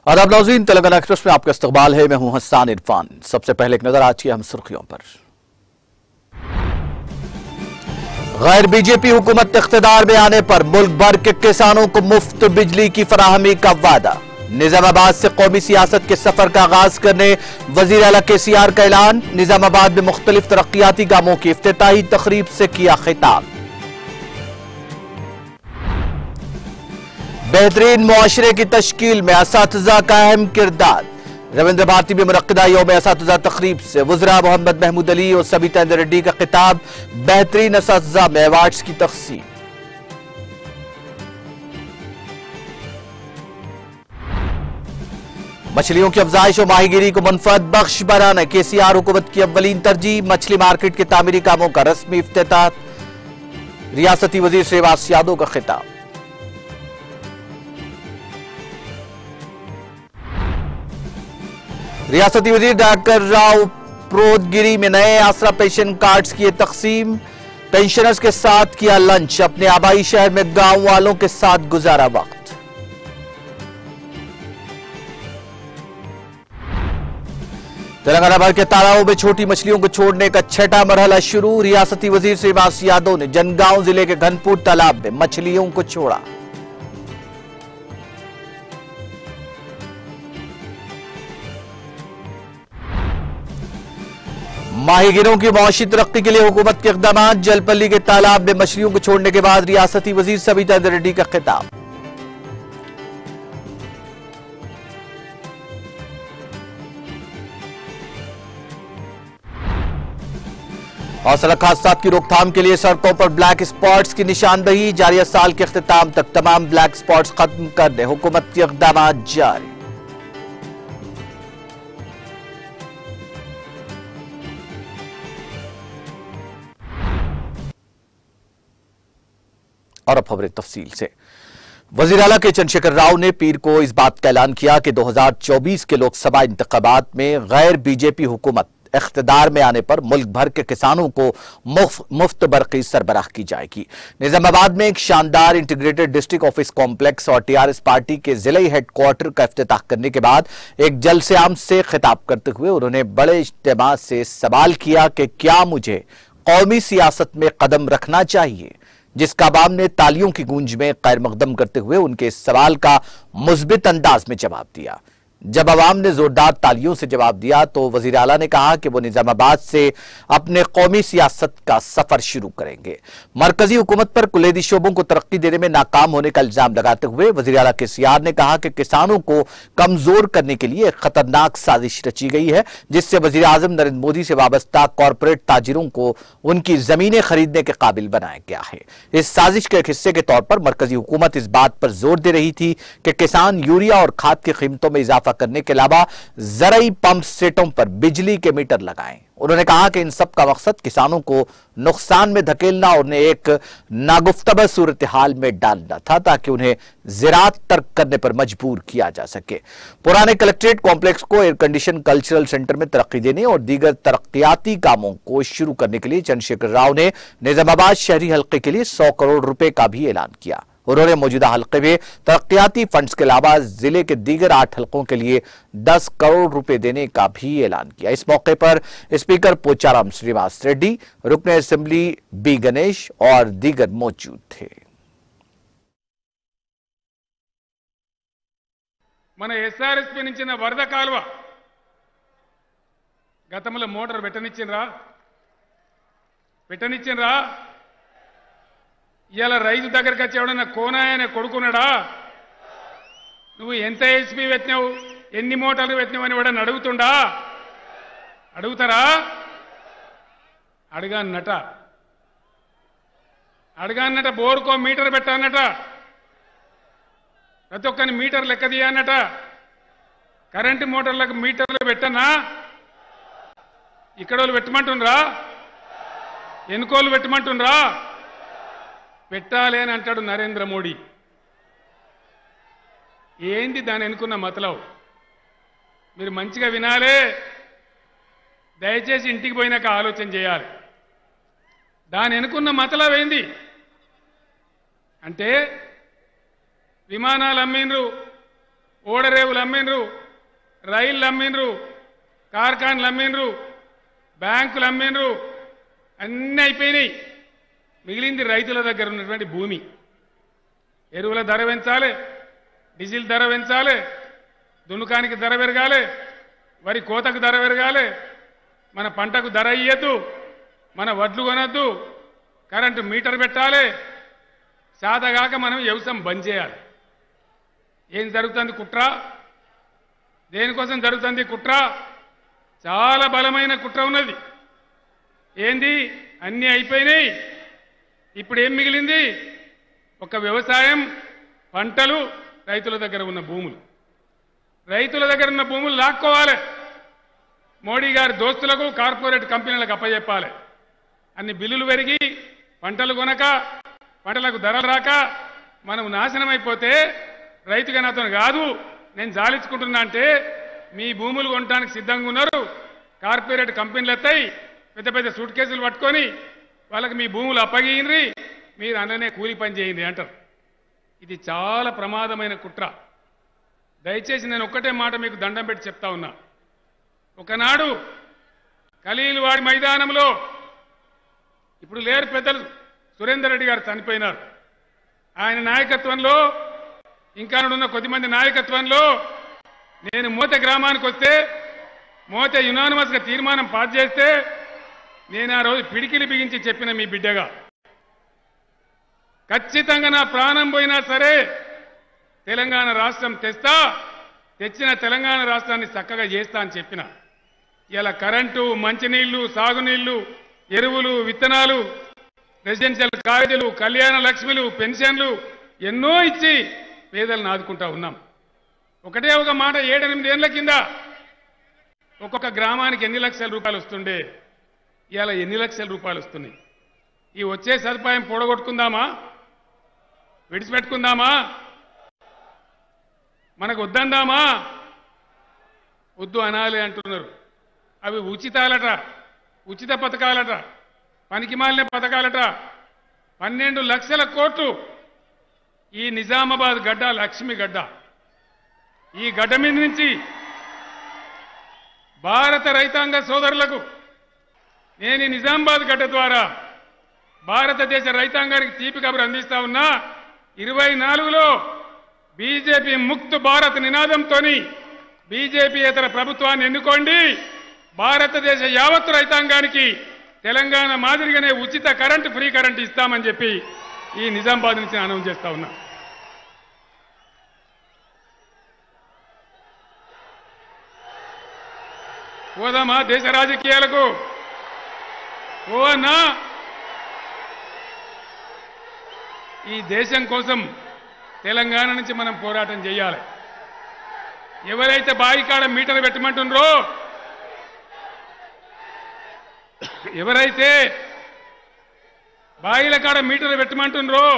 आदाब नाज़रीन, तेलंगाना एक्सप्रेस में आपका इस्तकबाल है। मैं हूं हसन इरफान। सबसे पहले एक नजर आज की हम सुर्खियों पर। गैर बीजेपी हुकूमत इख्तिदार में आने पर मुल्क भर के किसानों को मुफ्त बिजली की फराहमी का वादा। निजामाबाद से कौमी सियासत के सफर का आगाज करने वजीर आला KCR का ऐलान। निजामाबाद में मुख्तलिफ तरक्याती कामों की इफ्तिताही तकरीब से किया खिताब। बेहतरीन मुआशरे की तश्कील में असातिज़ा का अहम किरदार। रविंद्र भारती में मुनक्किदा यौम असातिज़ा तकरीब से वज़रा मोहम्मद महमूद अली और सबिता इंद्र रेड्डी का खिताब। बेहतरीन असातिज़ा में अवार्ड्स की तक़सीम। मछलियों की अफजाइश और माहीगीरी को मनफअत बख्श बनाना KCR हुकूमत की अव्वलीन तरजीह। मछली मार्केट के तामीरी कामों का रस्मी इफ्तिताह। रियासती वजीर श्रीवास यादव का खिताब। रियासती वजीर डॉक्टर राव प्रोदगिरी में नए आसरा पेंशन कार्ड्स किए तकसीम। पेंशनर्स के साथ किया लंच। अपने आबाई शहर में गांव वालों के साथ गुजारा वक्त। तेलंगाना भर के तालाबों में छोटी मछलियों को छोड़ने का छठा मरहला शुरू। रियासती वजीर श्रीवास यादव ने जनगांव जिले के घनपुर तालाब में मछलियों को छोड़ा। माहीगीरों की मौशी तरक्की के लिए हुकूमत के इक़दाम। जलपल्ली के तालाब में मछलियों को छोड़ने के बाद रियासती वजीर सबिता इंद्र रेड्डी का खिताब। सड़क हादसात की रोकथाम के लिए सड़कों पर ब्लैक स्पॉट्स की निशानदही। जारी साल के इख्तिताम तक तमाम ब्लैक स्पॉट्स खत्म करने हुकूमत के इक़दाम जारी। और अब खबरें तफसील से। वजीर आला के चंद्रशेखर राव ने पीर को इस बात का ऐलान किया कि 2024 के लोकसभा इंतखाबात में गैर बीजेपी हुकूमत इख्तिदार में आने पर मुल्क भर के किसानों को मुफ्त बरक़ी सरबराह की जाएगी। निजामाबाद में एक शानदार इंटीग्रेटेड डिस्ट्रिक्ट ऑफिस कॉम्प्लेक्स और TRS पार्टी के जिले हेडक्वार्टर का इफ्तिताह करने के बाद एक जलसे आम से खिताब करते हुए उन्होंने बड़े इज्तिमा से सवाल किया कि क्या मुझे कौमी सियासत में कदम रखना चाहिए, जिसका अवाम ने तालियों की गूंज में खैर मकदम करते हुए उनके इस सवाल का मुस्बित अंदाज में जवाब दिया। जब अवाम ने जोरदार तालियों से जवाब दिया तो वजीर आला ने कहा कि वो निजामाबाद से अपने कौमी सियासत का सफर शुरू करेंगे। मरकजी हुकूमत पर कुलैदी शोबों को तरक्की देने में नाकाम होने का इल्जाम लगाते हुए वजीर आला KCR ने कहा कि किसानों को कमजोर करने के लिए एक खतरनाक साजिश रची गई है, जिससे वजीर आजम नरेंद्र मोदी से वाबस्ता कॉरपोरेट ताजिरों को उनकी जमीनें खरीदने के काबिल बनाया गया है। इस साजिश के एक हिस्से के तौर पर मरकजी हुकूमत इस बात पर जोर दे रही थी कि किसान यूरिया और खाद की कीमतों में इजाफा करने के अलावा ज़राई पंप सेटों पर बिजली के मीटर लगाएं। उन्होंने कहा कि इन सब का मकसद किसानों को नुकसान में धकेलना और उन्हें एक नागुफ्तबा सूरत हाल में डालना था ताकि उन्हें ज़राअत तर्क करने पर मजबूर किया जा सके। पुराने कलेक्ट्रेट कॉम्प्लेक्स को एयर कंडीशन कल्चरल सेंटर में तरक्की देने और दीगर तरक्याती कामों को शुरू करने के लिए चंद्रशेखर राव ने निजामाबाद शहरी हल्के के लिए 100 करोड़ रुपए का भी ऐलान किया। उन्होंने मौजूदा हल्के में तरक्याती फंड्स के अलावा जिले के दीगर 8 हल्कों के लिए 10 करोड़ रुपए देने का भी ऐलान किया। इस मौके पर स्पीकर पोचाराम श्रीनिवास रेड्डी, रुकने असेंबली B गणेश और दीगर मौजूद थे। మన SRSP నుంచి వరద కాలువ గతంలో మోటార్ పెట్టనిచ్చినరా ఇవాళ రైతు దగ్గరికి వచ్చి ఎవడన్నా కోనాయనే కొడుకున్నాడా? నువ్వు ఎంత HP పెట్టినావు, ఎన్ని మోటార్లు పెట్టినావు అని ఎవడన్నా అడుగుతారా? అడగానట బోరుకో మీటర్ పెట్టానట, ప్రతి ఒక్కని మీటర్ లెక్క తీయన్నట, కరెంటు మోటార్లకు మీటర్లు పెట్టనా? ఇక్కడోళ్ళు పెట్టమంటుండ్రా, ఎన్నికోళ్ళు పెట్టమంటుండ్రా? పెట్టాలి అని అంటాడు నరేంద్ర మోడీ. ఏంది దాని ఎన్నుకున్న మతలబ్? మీరు మంచిగా వినాలే, దయచేసి ఇంటికి పోయినాక ఆలోచన చేయాలి. దాని ఎన్నుకున్న మతలబ్ ఏంది అంటే విమానాలు అమ్మిండ్రు, ఓడరేవులు అమ్మిండ్రు, రైళ్లు అమ్మిండ్రు, కార్ఖాన్లు అమ్మిండ్రు, బ్యాంకులు అమ్మిండ్రు, అన్నీ అయిపోయినాయి. మిగిలింది రైతుల దగ్గర ఉన్నటువంటి భూమి. ఎరువుల ధర పెంచాలి, డీజిల్ ధర పెంచాలి, దున్నుకానికి ధర పెరగాలి, వరి కోతకు ధర పెరగాలి, మన పంటకు ధర ఇయ్యద్దు, మన వడ్లు కొనద్దు, కరెంటు మీటర్ పెట్టాలి. సాదగాక మనం వ్యవసాయం బంద్ చేయాలి. ఏం జరుగుతుంది కుట్ర? దేనికోసం జరుగుతుంది కుట్ర? చాలా బలమైన కుట్ర ఉన్నది. ఏంది? అన్నీ అయిపోయినాయి. ఇప్పుడు ఏం మిగిలింది? ఒక వ్యవసాయం, పంటలు, రైతుల దగ్గర ఉన్న భూములు. రైతుల దగ్గర ఉన్న భూములు లాక్కోవాలి. మోడీ గారి దోస్తులకు, కార్పొరేట్ కంపెనీలకు అప్పచెప్పాలి. అన్ని బిల్లులు పెరిగి పంటలు కొనక, పంటలకు ధరలు రాక మనం నాశనం అయిపోతే రైతుగా నాతో కాదు నేను జాలించుకుంటున్నా అంటే మీ భూములు కొనడానికి సిద్ధంగా ఉన్నారు. కార్పొరేట్ కంపెనీలు ఎత్తాయి, పెద్ద పెద్ద సూట్ కేసులు పట్టుకొని వాళ్ళకి మీ భూములు అప్పగియండి, మీరు అందరినే కూలి పని చేయండి అంటారు. ఇది చాలా ప్రమాదమైన కుట్ర. దయచేసి నేను ఒక్కటే మాట మీకు దండం పెట్టి చెప్తా ఉన్నా. ఒకనాడు ఖలీల్వాడి మైదానంలో, ఇప్పుడు లేరు పెద్దలు, సురేందర్ రెడ్డి గారు చనిపోయినారు. ఆయన నాయకత్వంలో, ఇంకా ఉన్న కొద్దిమంది నాయకత్వంలో నేను మోత గ్రామానికి వస్తే, మోత యునానిమస్గా తీర్మానం పాస్ చేస్తే నేను ఆ రోజు పిడికిలి బిగించి చెప్పిన మీ బిడ్డగా, ఖచ్చితంగా నా ప్రాణం పోయినా సరే తెలంగాణ రాష్ట్రం తెస్తా, తెచ్చిన తెలంగాణ రాష్ట్రాన్ని చక్కగా చేస్తా అని చెప్పిన. ఇలా కరెంటు, మంచినీళ్లు, సాగునీళ్లు, ఎరువులు, విత్తనాలు, రెసిడెన్షియల్ కాలేజీలు, కళ్యాణ లక్ష్మిలు, పెన్షన్లు ఎన్నో ఇచ్చి పేదలను ఆదుకుంటా ఉన్నాం. ఒకటే ఒక మాట, 7-8 ఏళ్ల కింద ఒక్కొక్క గ్రామానికి ఎన్ని లక్షల రూపాయలు వస్తుండే, ఇవాళ ఎన్ని లక్షల రూపాయలు వస్తున్నాయి? ఈ వచ్చే సదుపాయం పొడగొట్టుకుందామా? విడిచిపెట్టుకుందామా? మనకు వద్దందామా? వద్దు అనాలి అంటున్నారు. అవి ఉచితాలట, ఉచిత పథకాలట, పనికిమాలిన పథకాలట. 12 లక్షల కోట్లు ఈ నిజామాబాద్ గడ్డ, లక్ష్మి గడ్డ, ఈ గడ్డ మీద నుంచి భారత రైతాంగ సోదరులకు నేను ఈ నిజామాబాద్ గడ్డ ద్వారా భారతదేశ రైతాంగానికి తీపి కబురు అందిస్తా ఉన్నా. 24లో బీజేపీ ముక్త్ భారత్ నినాదంతో బీజేపీయేతర ప్రభుత్వాన్ని ఎన్నుకోండి. భారతదేశ యావత్తు రైతాంగానికి తెలంగాణ మాదిరిగానే ఉచిత కరెంటు, ఫ్రీ కరెంటు ఇస్తామని చెప్పి ఈ నిజామాబాద్ నుంచి అనౌన్స్ చేస్తా ఉన్నా. పోదామా దేశ రాజకీయాలకు? పోవన్నా? ఈ దేశం కోసం తెలంగాణ నుంచి మనం పోరాటం చేయాలి. ఎవరైతే బాయికాడ మీటర్ పెట్టమంటున్నారో, ఎవరైతే బాయిల కాడ మీటర్ పెట్టమంటున్నారో,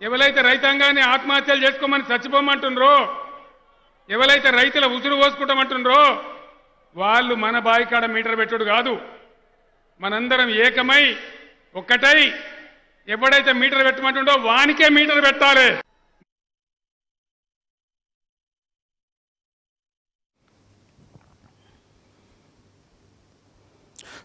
ఎవరైతే రైతాంగాన్ని ఆత్మహత్యలు చేసుకోమని చచ్చిపోమంటున్నారో, ఎవరైతే రైతుల ఉసురు పోసుకుంటామంటున్నారో వాళ్ళు మన బాయికాడ మీటర్ పెట్టుడు కాదు. మనందరం ఏకమై ఒక్కటై ఎవడైతే మీటర్ పెట్టమంటుండో వానికే మీటర్ పెట్టాలి.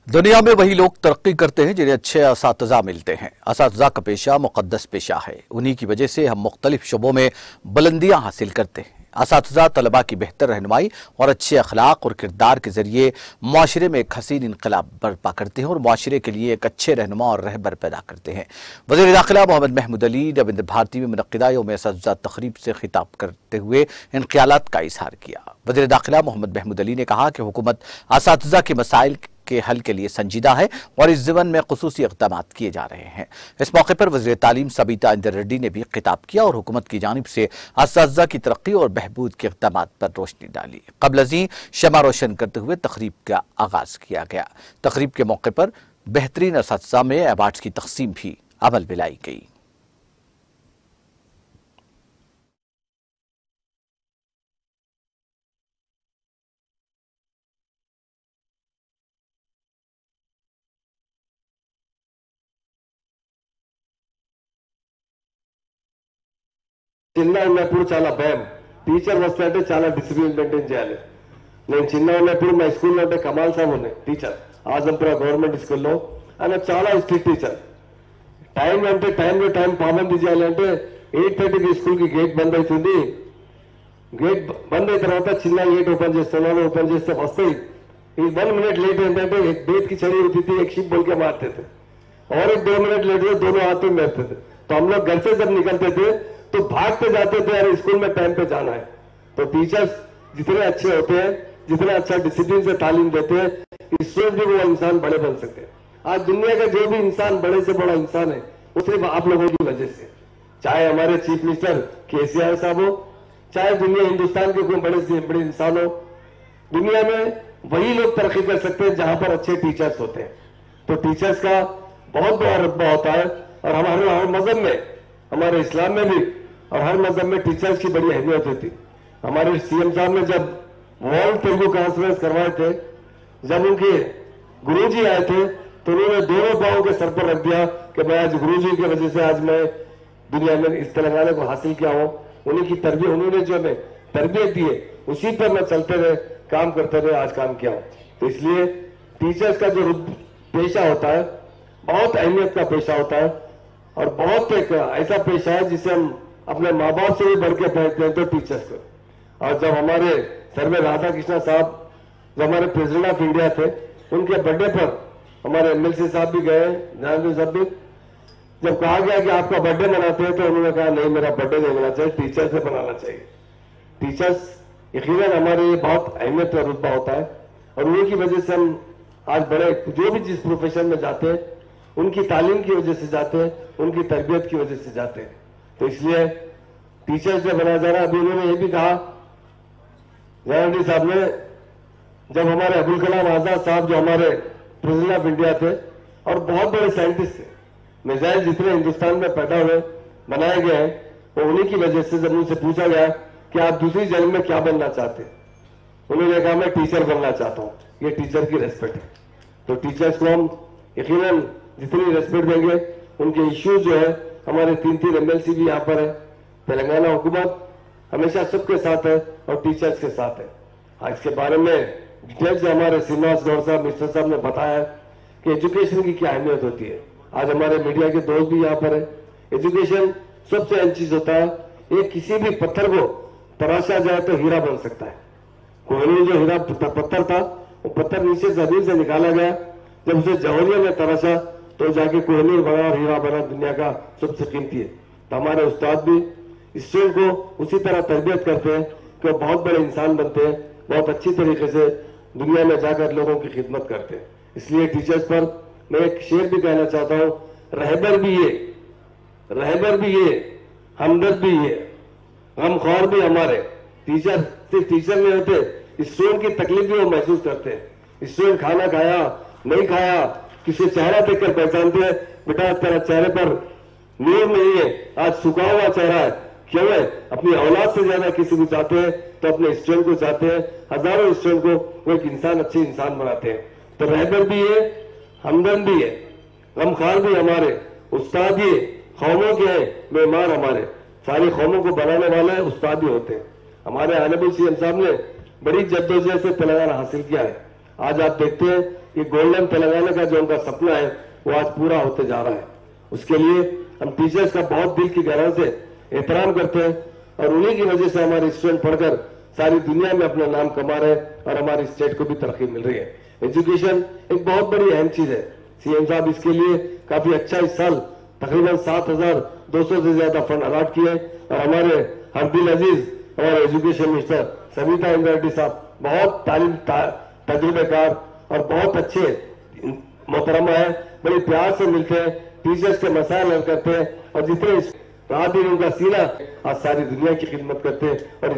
दुनिया में वही लोग तरक्की करते हैं जिन्हें अच्छे असातिज़ा मिलते हैं। असातिज़ा का पेशा मुक़द्दस पेशा है। उन्हीं की वजह से हम मुख्तलिफ शुबों में बुलंदियां हासिल करते हैं। असातिज़ा तलबा की बेहतर रहनुमाई और अच्छे अखलाक और किरदार के जरिए माशरे में एक हसीन इनकलाब बर्पा करते हैं और माशरे के लिए एक अच्छे रहनुमा और रहबर पैदा करते हैं। वज़ीर दाखिला मोहम्मद महमूद अली रविंद्र भारती में मुनक़्क़िदा यौम असातिज़ा तक़रीब से खिताब करते हुए इन ख़यालात का इज़हार किया। वज़ीर दाखिला मोहम्मद महमूद अली ने कहा कि हुकूमत असातिज़ा के मसाइल के हल के लिए संजीदा है और इस ज़िम्न में खुसूसी इक़दाम किए जा रहे हैं। इस मौके पर वज़ीर तालीम सबीता इंदर रेड्डी ने भी खिताब किया और हुकूमत की जानिब से असातिज़ा की तरक्की और बहबूद के इक़दाम पर रोशनी डाली। क़ब्ल अज़ीं शमा रोशन करते हुए तक़रीब का आगाज़ किया गया। तक़रीब के मौके पर बेहतरीन असातिज़ा में अवार्ड्स की तक़सीम भी अमल में लाई गई। చిన్న ఉన్నప్పుడు చాలా భయం, టీచర్ వస్తే అంటే చాలా డిసిప్లిన్ మెయింటైన్ చేయాలి. నేను చిన్న ఉన్నప్పుడు మా స్కూల్లో అంటే కమాల్ సాబ్ ఉన్నాయి టీచర్, ఆజంపుర గవర్నమెంట్ స్కూల్లో. ఆయన చాలా స్ట్రిక్ట్ టీచర్. టైం అంటే టైం పాబందీ చేయాలి. అంటే 8:30కి స్కూల్కి గేట్ బంద్ అవుతుంది. గేట్ బంద్ అయిన తర్వాత చిన్న గేట్ ఓపెన్ చేస్తున్నాను, ఓపెन చేస్తే వస్తాయి. ఈ 1 मिनट लेट ఏంటంటే एक बेट की चढ़ी होती थी, एक शिप बोल के मारते थे, और एक 2 मिनट लेट हुए दोनों हाथ में मारते थे. तो हम लोग घर से जब निकलते थे तो भागते जाते थे, यार स्कूल में टाइम पे जाना है. तो टीचर्स जितने अच्छे होते हैं, जितना अच्छा डिसिप्लिन से तालीम देते हैं, इससे भी वो इंसान बड़े बन सकते हैं. आज दुनिया का जो भी इंसान बड़े से बड़ा इंसान है वो सिर्फ आप लोगों की वजह से, चाहे हमारे चीफ मिनिस्टर केसीआर साहब हो, चाहे दुनिया हिंदुस्तान के कोई बड़े से बड़े इंसान हो. दुनिया में वही लोग तरक्की कर सकते हैं जहां पर अच्छे टीचर्स होते हैं. तो टीचर्स का बहुत बड़ा रुतबा होता है. और हमारे हर मजहब में, हमारे इस्लाम में भी और हर मजहब में टीचर्स की बड़ी अहमियत होती. हमारे सीएम साहब ने जब वर्ल्ड तेलुगु कॉन्फ्रेंस करवाए थे, जब उनके गुरुजी आए थे तो उन्होंने दोनों पांव के सर पर रख दिया कि मैं आज गुरुजी की वजह से आज मैं दुनिया में इस तेलंगाना को हासिल किया हूं. उन्हीं की तरबियत, उन्होंने जो हमें तरबियत दी है उसी पर मैं चलते रहे, काम करते रहे, आज काम किया हूं. तो इसलिए टीचर्स का जो पेशा होता है बहुत अहमियत का पेशा होता है और बहुत एक ऐसा पेशा है जिसे हम अपने माँ बाप से भी बढ़ के पढ़ते हैं तो टीचर्स को. और जब हमारे सर्वे राधा कृष्णा साहब जो हमारे प्रेसिडेंट ऑफ इंडिया थे, उनके बर्थडे पर हमारे एमएलसी साहब भी गए, जानवी साहब भी. जब कहा गया कि आपका बर्थडे मनाते हैं तो उन्होंने कहा नहीं, मेरा बर्थडे नहीं मनाना चाहिए, टीचर से मनाना चाहिए. टीचर्स यकीनन हमारे लिए बहुत अहमियत का रुतबा होता है और उन्हीं की वजह से हम आज बड़े जो भी जिस प्रोफेशन में जाते हैं उनकी तालीम की वजह से जाते हैं, उनकी तरबियत की वजह से जाते हैं. तो इसलिए टीचर्स जो बनाया जा रहा है, अभी उन्होंने ये भी कहा जयंती साहब ने, जब हमारे अब्दुल कलाम आजाद साहब जो हमारे प्रेसिडेंट ऑफ इंडिया थे और बहुत बड़े साइंटिस्ट थे, मिसाइल जितने हिंदुस्तान में पैदा हुए बनाए गए हैं वो उन्हीं की वजह से. जब उनसे पूछा गया कि आप दूसरी जन्म में क्या बनना चाहते हैं, उन्होंने कहा मैं टीचर बनना चाहता हूं. ये टीचर की रेस्पेक्ट है. तो टीचर्स को हम यकीनन जितनी रेस्पेक्ट देंगे, उनके इश्यूज जो है, हमारे 3 एमएलसी भी यहाँ पर है, तेलंगाना हुकूमत हमेशा सबके साथ है और टीचर्स के साथ है. आज इसके बारे में डिटेल से हमारे श्रीनिवास गौड़ साहब, मिस्टर साहब ने बताया कि एजुकेशन की क्या अहमियत होती है. आज हमारे मीडिया के दोस्त भी यहाँ पर है. एजुकेशन सबसे अहम चीज होता है. एक किसी भी पत्थर को तराशा जाए तो हीरा बन सकता है. कोहली जो हीरा पत्थर था, वो पत्थर नीचे जमीन से निकाला गया, जब उसे जौहरिया ने तराशा तो जाके कोहली बना और हीरा बना, दुनिया का सबसे कीमती है. तो हमारे उस्ताद भी स्टूडेंट को उसी तरह तरबियत करते हैं कि वो बहुत बड़े इंसान बनते हैं, बहुत अच्छी तरीके से दुनिया में जाकर लोगों की खिदमत करते हैं. इसलिए टीचर्स पर मैं एक शेर भी कहना चाहता हूं, रहबर भी ये, हमदर्द भी ये, गमख्वार भी हमारे. टीचर सिर्फ टीचर नहीं होते, स्टूडेंट की तकलीफ भी वो महसूस करते हैं. स्टूडेंट खाना खाया नहीं खाया, किसी चेहरा देखकर पहचानते हैं, बेटा तेरा चेहरे पर नींद नहीं है, आज सूखा हुआ चेहरा है. क्यों है? अपनी औलाद से ज्यादा किसी को चाहते हैं तो अपने स्टूडेंट को चाहते हैं. हजारों स्टूडेंट को वो एक इंसान, अच्छे इंसान बनाते हैं. तो रहबर भी है, हमदर्द भी है, गमख्वार भी हमारे. उस्ताद ये कौमों के हैं, मेहमान हमारे. सारी कौमों को बनाने वाले उस्ताद भी होते हैं. हमारे आनबुल सीएम साहब ने बड़ी जद्दोजहद से तेलंगाना हासिल किया है. आज आप देखते हैं कि गोल्डन तेलंगाना का जो उनका सपना है वो आज पूरा होते जा रहा है. उसके लिए हम टीचर्स का बहुत दिल की गहराई से एहतराम करते हैं और उन्हीं की वजह से हमारे स्टूडेंट पढ़कर सारी दुनिया में अपना नाम कमा रहे हैं और हमारी स्टेट को भी तरक्की मिल रही है. एजुकेशन एक बहुत बड़ी अहम चीज है. सीएम साहब इसके लिए काफी अच्छा इस साल तकरीबन 7,200 से ज्यादा फंड अलॉट किए और हमारे अब्दुल अजीज, हमारे एजुकेशन मिनिस्टर सविता इंद्रा रेड्डी साहब बहुत तालीम तजुर्बेकार और बहुत अच्छे मोहतरमा है. बड़े प्यार से मिलते हैं, टीचर्स के मसाइल हल करते हैं और जितने रात दिन उनका सीना आज सारी दुनिया की खिदमत करते हैं. और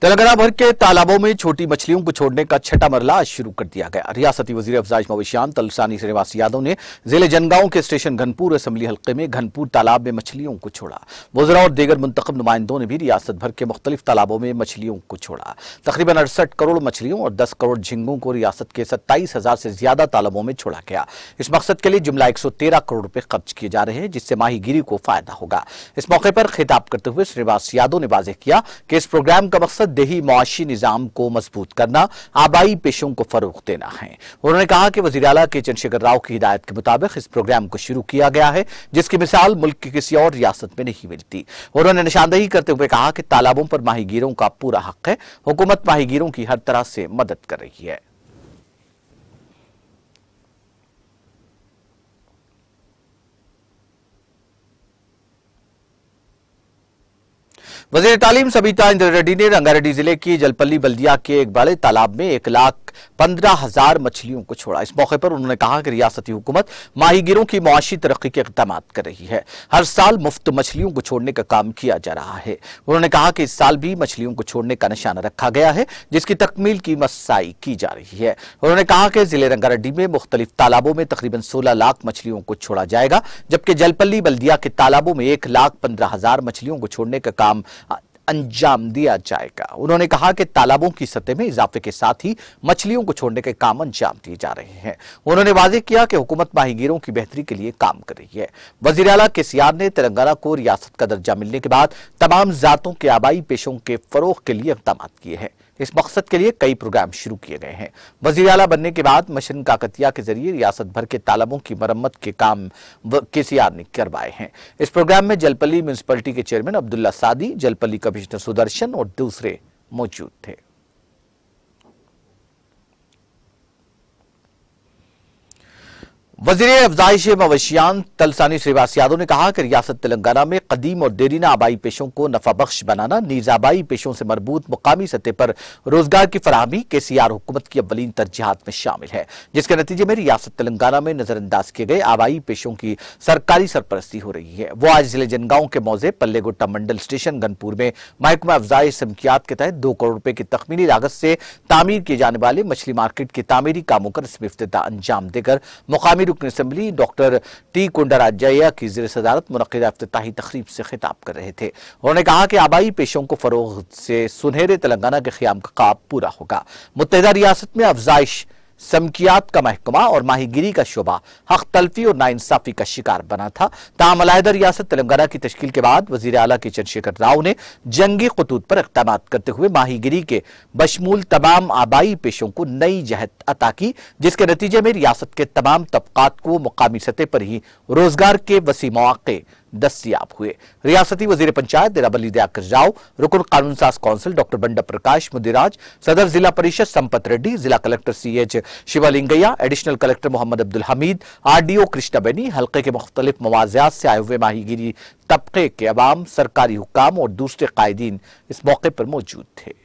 तेलंगाना भर के तालाबों में छोटी मछलियों को छोड़ने का छठा मरला आज शुरू कर दिया गया। रियासती वजीर अफजाइश मवेशियात तलसानी श्रीनिवास यादव ने जिले जनगांव के स्टेशन घनपुर असेंबली हल्के में घनपुर तालाब में मछलियों को छोड़ा। वज़रा और दीगर मुंतखब नुमाइंदों ने भी रियासत भर के मुख्तलिफ तालाबों में मछलियों को छोड़ा। तकरीबन 68 करोड़ मछलियों और 10 करोड़ झींगों को रियासत के 27,000 से ज्यादा तालाबों में छोड़ा गया। इस मकसद के लिए जुमला 113 करोड़ रुपए खर्च किए जा रहे हैं, जिससे माहीगीरी को फायदा होगा। इस मौके पर खिताब करते हुए श्रीनिवास यादव ने वाज़ेह किया कि इस प्रोग्राम का मकसद देही मुआशी निजाम को मजबूत करना, आबाई पेशों को फरोग देना है। उन्होंने कहा कि वज़ीर आला के चंद्रशेखर राव की हिदायत के मुताबिक इस प्रोग्राम को शुरू किया गया है, जिसकी मिसाल मुल्क की किसी और रियासत में नहीं मिलती। उन्होंने निशानदेही करते हुए कहा कि तालाबों पर माहीगीरों का पूरा हक है। हुकूमत माहीगीरों की हर तरह से मदद कर रही है। वज़ीर तालीम सबीता इंद्र रेड्डी ने रंगारेड्डी जिले की जलपल्ली बल्दिया के एक बड़े तालाब में 1,15,000 मछलियों को छोड़ा। इस मौके पर उन्होंने कहा कि रियासती हुकूमत माहीगीरों की मुआशी तरक्की के इक़दाम कर रही है। हर साल मुफ्त मछलियों को छोड़ने का काम किया जा रहा है। उन्होंने कहा कि इस साल भी मछलियों को छोड़ने का निशाना रखा गया है, जिसकी तकमील की मसाई की जा रही है। उन्होंने कहा कि जिले रंगारेड्डी में मुख्तलिफ तालाबों में तकरीबन 16 लाख मछलियों को छोड़ा जाएगा, जबकि जलपल्ली बल्दिया के तालाबों में 1,15,000 मछलियों को छोड़ने का काम अंजाम दिया जाएगा। उन्होंने कहा कि तालाबों की सतह में इजाफे के साथ ही मछलियों को छोड़ने के काम अंजाम दिए जा रहे हैं। उन्होंने वाज़ेह किया कि हुकूमत माहीगीरों की बेहतरी के लिए काम कर रही है। वज़ीर आला केसीआर ने तेलंगाना को रियासत का दर्जा मिलने के बाद तमाम जातों के आबाई पेशों के फरोग के लिए इक़दाम किए हैं। इस मकसद के लिए कई प्रोग्राम शुरू किए गए हैं। वज़ीर आला बनने के बाद मिशन काकतिया के जरिए रियासत भर के तालाबों की मरम्मत के काम केसीआर ने करवाए हैं। इस प्रोग्राम में जलपल्ली म्यूनिसिपैलिटी के चेयरमैन अब्दुल्ला सादी, जलपल्ली कमिश्नर सुदर्शन और दूसरे मौजूद थे। वज़ीर अफजाइश मवेशियात तलसानी श्रीनिवास यादव ने कहा कि रियासत तेलंगाना में कदीम और देरीना आबाई पेशों को नफा बख्श बनाना, नीज आबाई पेशों से मरबूत मुकामी सतह पर रोजगार की फराहमी केसीआर हुकूमत की अव्वलीन तरजीहात में शामिल है, जिसके नतीजे में रियासत तेलंगाना में नजरअंदाज किए गए आबाई पेशों की सरकारी सरपरस्ती हो रही है। वो आज जिले जनगांव के मौजे पल्लेगुट्टा मंडल स्टेशन घनपुर में महकमा अफजाइश समकियात के तहत 2 करोड़ रुपए की तखमीनी लागत से तामीर किए जाने वाले मछली मार्केट के तामीरी कामों का रस्मी इफ्तिताह अंजाम देकर मुकामी रुकन असेंबली डॉक्टर टी कुंडाराजया की ज़ेर सदारत मुनक़िदा इफ्तिताही तकरीब से खिताब कर रहे थे। उन्होंने कहा कि आबाई पेशों को फरोग से सुनहरे तेलंगाना के क़याम का ख्वाब पूरा होगा। मुत्तहिदा रियासत में अफजाइश समकियात का महकमा और माहीगीरी का शोबा हक तलफी और नाइंसाफी का शिकार बना था। ताहम अलहदा रियासत तेलंगाना की तश्कील के बाद वज़ीर आला के चंद्रशेखर राव ने जंगी खतूत पर इक़दाम करते हुए माहीगीरी के बशमूल तमाम आबाई पेशों को नई जहत अता की, जिसके नतीजे में रियासत के तमाम तबकात को मुकामी सतह पर ही रोजगार के वसी मौक़े दस्तयाब हुए। रियासती वजीर पंचायत देराबल्ली दयाकर राव, रुकन कानून साज कौंसिल डॉक्टर बंडा प्रकाश मुदिराज, सदर जिला परिषद संपत रेड्डी, जिला collector CH Shivalingaiah, additional collector Mohammed Abdul Hameed, RDO Krishna Beni, हल्के के मुख्तलिफ मवाज़ियात से आए हुए माहीगीरी तबके के अवाम, सरकारी हुक्काम और दूसरे कायदीन इस मौके पर मौजूद थे।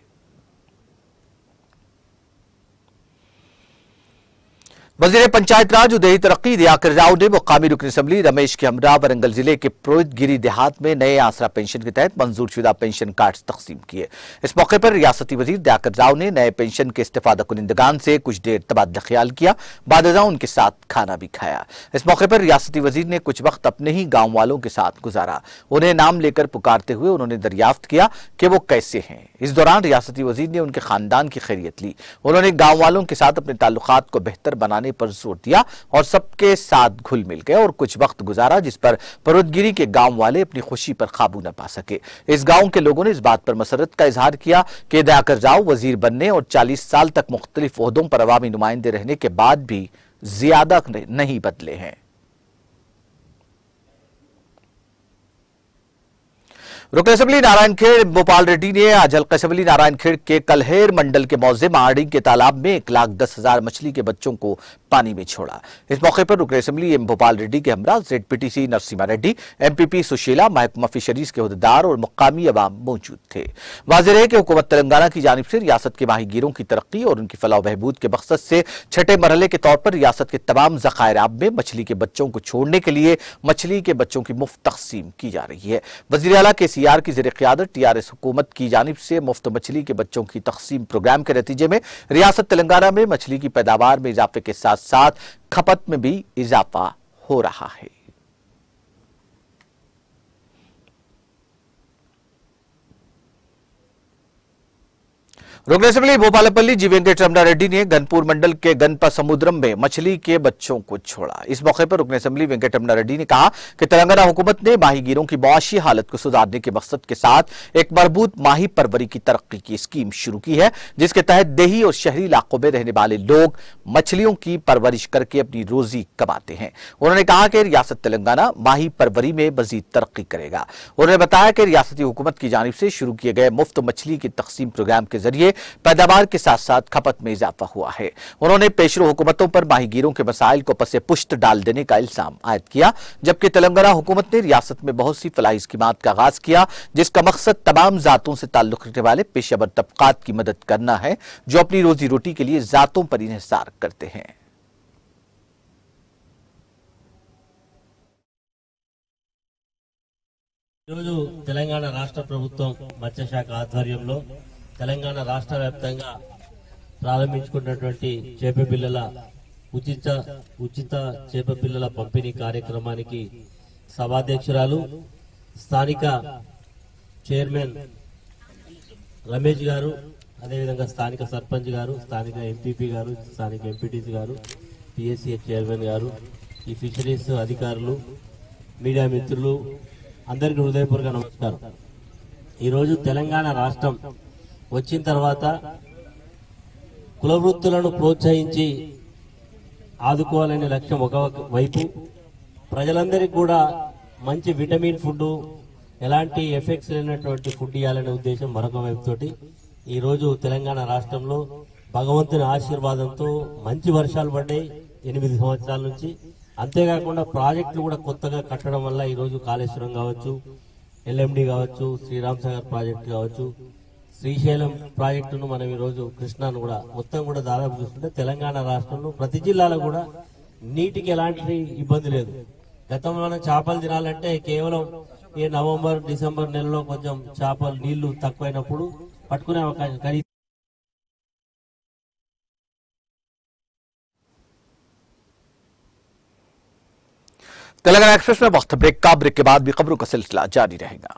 वज़ीर पंचायत राज उदयी तरक्की दयाकर राव ने मुकामी रुकन असेंबली रमेश के हमरा वरंगल जिले के पुरोहितगिरी देहात में नए आसरा पेंशन के तहत मंजूर शुदा पेंशन कार्ड तकसीम किए। इस मौके पर रियासती वजीर दयाकर राव ने नए पेंशन के इस्तेफादा कुनिंदगान से कुछ देर तबादला ख्याल किया, बादजा उनके साथ खाना भी खाया। इस मौके पर रियासती वजीर ने कुछ वक्त अपने ही गाँव वालों के साथ गुजारा। उन्हें नाम लेकर पुकारते हुए उन्होंने दरियाफ्त किया कि वो कैसे हैं। इस दौरान रियासती वजीर ने उनके खानदान की खैरियत ली। उन्होंने गाँव वालों के साथ अपने ताल्लुकात को बेहतर बनाने पर जोर दिया और सबके साथ घुल मिल गए और कुछ वक्त गुजारा, जिस पर पुरोहितगिरी के गांव वाले अपनी खुशी पर काबू न पा सके। इस गांव के लोगों ने इस बात पर मसरत का इजहार किया कि दयाकर राव वजीर बनने और 40 साल तक मुख्तलिफ ओहदों पर अवामी नुमाइंदे रहने के बाद भी ज्यादा नहीं बदले हैं। रुकन असेंबली नारायणखेड़ भोपाल रेड्डी ने आज हल्का असेंबली नारायणखेड़ के कलहेर मंडल के मौजे माड़ी के तालाब में 1,10,000 मछली के बच्चों को पानी में छोड़ा। इस मौके पर रुकन असेंबली एम भोपाल रेड्डी के हमरा ZPTC नरसिम्हा रेड्डी, MPP सुशीला, महकमा फिशरीज के अहदेदार और मुकामी अवाम मौजूद थे। वाज़ेह है कि हुकूमत तेलंगाना की जानिब से रियासत के माहीगीरों की तरक्की और उनकी फलाह बहबूद के मकसद से छठे मरहले के तौर पर रियासत के तमाम ज़खायर-आब में मछली के बच्चों को छोड़ने के लिए मछली के बच्चों की मुफ्त तकसीम की जा रही है। वज़ीर आला KCR की ज़ेर क़ियादत TRS हुकूमत की जानिब से मुफ्त मछली के बच्चों की तकसीम प्रोग्राम के नतीजे में रियासत तेलंगाना में मछली की पैदावार में इजाफे के साथ साथ खपत में भी इजाफा हो रहा है। रुकन असेंबली भोपालपल्ली जी वेंकटरमणा रेड्डी ने गनपुर मंडल के गनपा समुद्रम में मछली के बच्चों को छोड़ा। इस मौके पर रुकन असेंबली वेंकटरमणा रेड्डी ने कहा कि तेलंगाना हुकूमत ने माहीगीरों की मुआशी हालत को सुधारने के मकसद के साथ एक मरबूत माही परवरी की तरक्की की स्कीम शुरू की है, जिसके तहत देही और शहरी इलाकों में रहने वाले लोग मछलियों की परवरिश करके अपनी रोजी कमाते हैं। उन्होंने कहा कि रियासत तेलंगाना माही परवरी में मजीद तरक्की करेगा। उन्होंने बताया कि रियासती हुकूमत की जानिब से शुरू किए गए मुफ्त मछली की तकसीम प्रोग्राम के जरिए पैदावार के साथ साथ खपत में इजाफा हुआ है। उन्होंने पेशरो हुकूमतों पर माहीगीरों के मसाइल को पसे पुश्त डाल देने का इल्जाम आयद किया, जबकि तेलंगाना हुकूमत ने रियासत में बहुत सी फलाही स्कीमात का आगाज किया, जिसका मकसद तमाम जातों से ताल्लुक रखने वाले पेशेवर तबकात की मदद करना है जो अपनी रोजी रोटी के लिए जातों पर इन्हिसार करते हैं। తెలంగాణ రాష్ట్ర ప్రభుత్వం మత్స్యశాఖ ఆధ్వర్యంలో తెలంగాణ రాష్ట్ర వ్యాప్తంగా ప్రారంభించుకున్నటువంటి చేప పిల్లల ఉచిత చేప పిల్లల పంపిణీ కార్యక్రమానికి సభాధ్యక్షురాలు స్థానిక చైర్మన్ రమేష్ గారు, అదేవిధంగా స్థానిక సర్పంచ్ గారు, స్థానిక ఎంపీపీ గారు, స్థానిక ఎంపీటీసీ గారు, PSCH చైర్మన్ గారు, ఈ ఫిషరీస్ అధికారులు, మీడియా మిత్రులు అందరికీ హృదయపూర్వక నమస్కారం। ఈరోజు తెలంగాణ రాష్ట్రం వచ్చిన తర్వాత కుల వృత్తులను ప్రోత్సహించి ఆదుకోవాలనే లక్ష్యం ఒక వైపు, ప్రజలందరికీ కూడా మంచి విటమిన్ ఫుడ్, ఎలాంటి ఎఫెక్ట్స్ లేనటువంటి ఫుడ్ ఇవ్వాలనే ఉద్దేశం మరొక వైపు తోటి ఈరోజు తెలంగాణ రాష్ట్రంలో భగవంతుని ఆశీర్వాదంతో మంచి వర్షాలు పడ్డాయి 8 సంవత్సరాల నుంచి। అంతేకాకుండా ప్రాజెక్టులు కూడా కొత్తగా కట్టడం వల్ల ఈరోజు కాళేశ్వరం కావచ్చు, LMD కావచ్చు, శ్రీరామ్ సాగర్ ప్రాజెక్టు కావచ్చు, శ్రీశైలం ప్రాజెక్టును మనం ఈరోజు కృష్ణాను కూడా మొత్తం కూడా దాదాపు చూస్తుంటే తెలంగాణ రాష్ట్రంలో ప్రతి జిల్లాలో కూడా నీటికి ఎలాంటి ఇబ్బంది లేదు। గతంలో మనం చేపలు తినాలంటే కేవలం ఈ నవంబర్ డిసెంబర్ నెలలో కొంచెం చేపలు నీళ్లు తక్కువైనప్పుడు పట్టుకునే అవకాశం, కానీ तेलंगाना एक्सप्रेस में वक्त ब्रेक के बाद भी खबरों का सिलसिला जारी रहेगा।